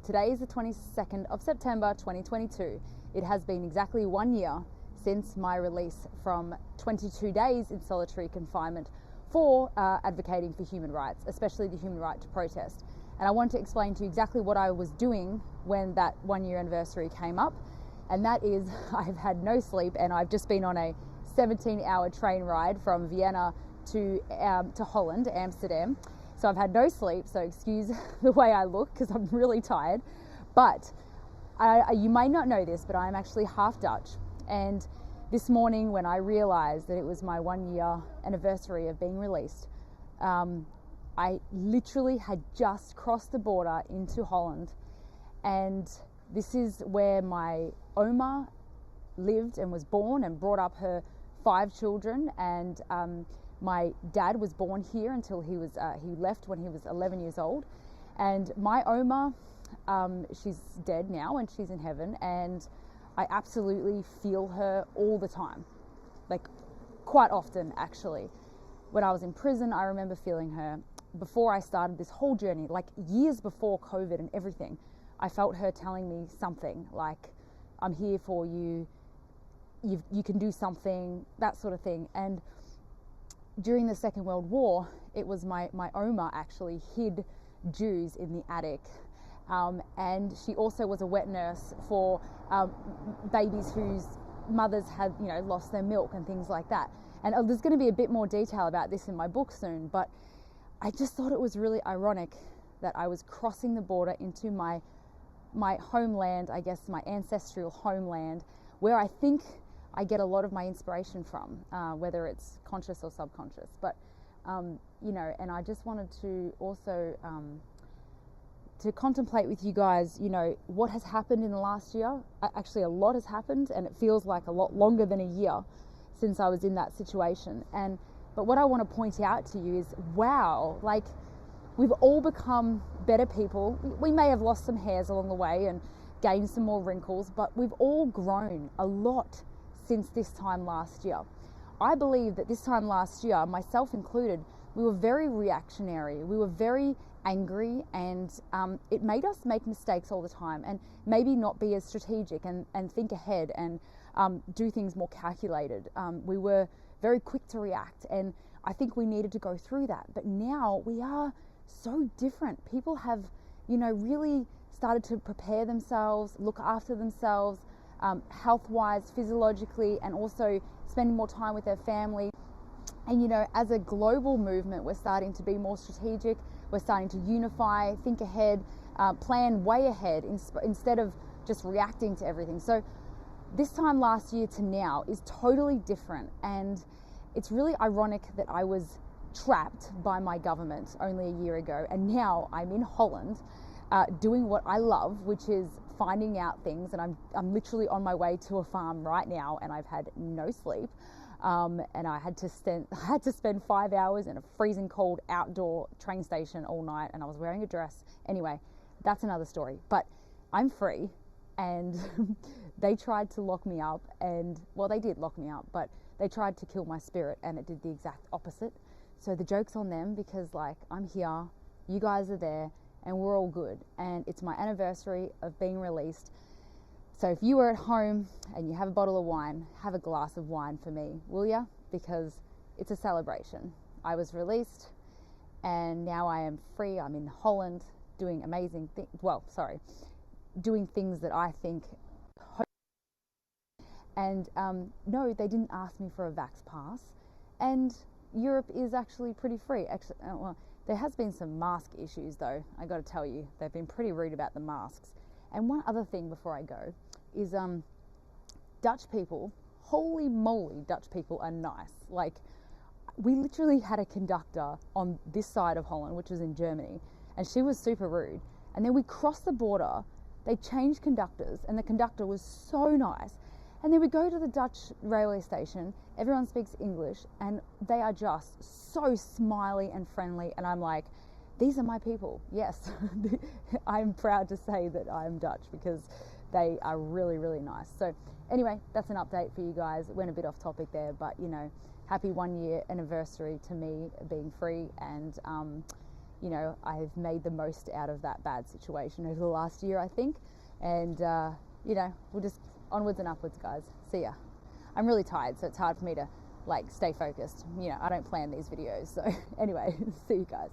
Today is the 22nd of September 2022. It has been exactly 1 year since my release from 22 days in solitary confinement for advocating for human rights, especially the human right to protest. And I want to explain to you exactly what I was doing when that 1 year anniversary came up. And that is, I've had no sleep, and I've just been on a 17-hour train ride from Vienna to Holland, Amsterdam. So I've had no sleep, so excuse the way I look because I'm really tired. But you may not know this, but I'm actually half Dutch. And this morning when I realized that it was my 1 year anniversary of being released, I literally had just crossed the border into Holland. And this is where my Oma lived and was born and brought up her 5 children. And my dad was born here until he left when he was 11 years old. And my Oma, she's dead now and she's in heaven, and I absolutely feel her all the time, like quite often actually. When I was in prison, I remember feeling her. Before I started this whole journey, like years before COVID and everything, I felt her telling me something like, I'm here for you, you can do something, that sort of thing. And during the Second World War, it was my Oma actually hid Jews in the attic. And she also was a wet nurse for babies whose mothers had, lost their milk and things like that. And there's going to be a bit more detail about this in my book soon, but I just thought it was really ironic that I was crossing the border into my homeland, I guess my ancestral homeland, where I think I get a lot of my inspiration from, whether it's conscious or subconscious. But, and I just wanted to also to contemplate with you guys, what has happened in the last year. Actually, a lot has happened, and it feels like a lot longer than a year since I was in that situation. But what I want to point out to you is, wow, like we've all become better people. We may have lost some hairs along the way and gained some more wrinkles, but we've all grown a lot since this time last year. I believe that this time last year, myself included, we were very reactionary. We were very angry, and it made us make mistakes all the time and maybe not be as strategic and think ahead and do things more calculated. We were very quick to react, and I think we needed to go through that. But now we are so different. People have, really started to prepare themselves, look after themselves, health-wise, physiologically, and also spending more time with their family. And as a global movement, we're starting to be more strategic. We're starting to unify, think ahead, plan way ahead instead of just reacting to everything. So this time last year to now is totally different, and it's really ironic that I was trapped by my government only a year ago, and now I'm in Holland doing what I love, which is finding out things. And I'm literally on my way to a farm right now, and I've had no sleep, and I had to spend 5 hours in a freezing cold outdoor train station all night, and I was wearing a dress. Anyway, that's another story. But I'm free, and they tried to lock me up, and well, they did lock me up, but they tried to kill my spirit, and it did the exact opposite. So the joke's on them, because I'm here, you guys are there, and we're all good. And it's my anniversary of being released. So if you were at home and you have a bottle of wine, have a glass of wine for me, will ya? Because it's a celebration. I was released, and now I am free. I'm in Holland doing amazing things. Doing things that I think. And no, they didn't ask me for a vax pass. And Europe is actually pretty free. Actually, there has been some mask issues though, I got to tell you. They've been pretty rude about the masks. And one other thing before I go is Dutch people, holy moly, Dutch people are nice. Like, we literally had a conductor on this side of Holland, which was in Germany, and she was super rude. And then we crossed the border, they changed conductors, and the conductor was so nice. And then we go to the Dutch railway station, everyone speaks English, and they are just so smiley and friendly. And I'm like, these are my people. Yes, I'm proud to say that I'm Dutch, because they are really, really nice. So anyway, that's an update for you guys. Went a bit off topic there, but happy 1 year anniversary to me being free. And you know, I've made the most out of that bad situation over the last year, I think. And, you know, we'll just onwards and upwards, guys. See ya. I'm really tired, so it's hard for me to like stay focused. You know, I don't plan these videos. So anyway, see you guys.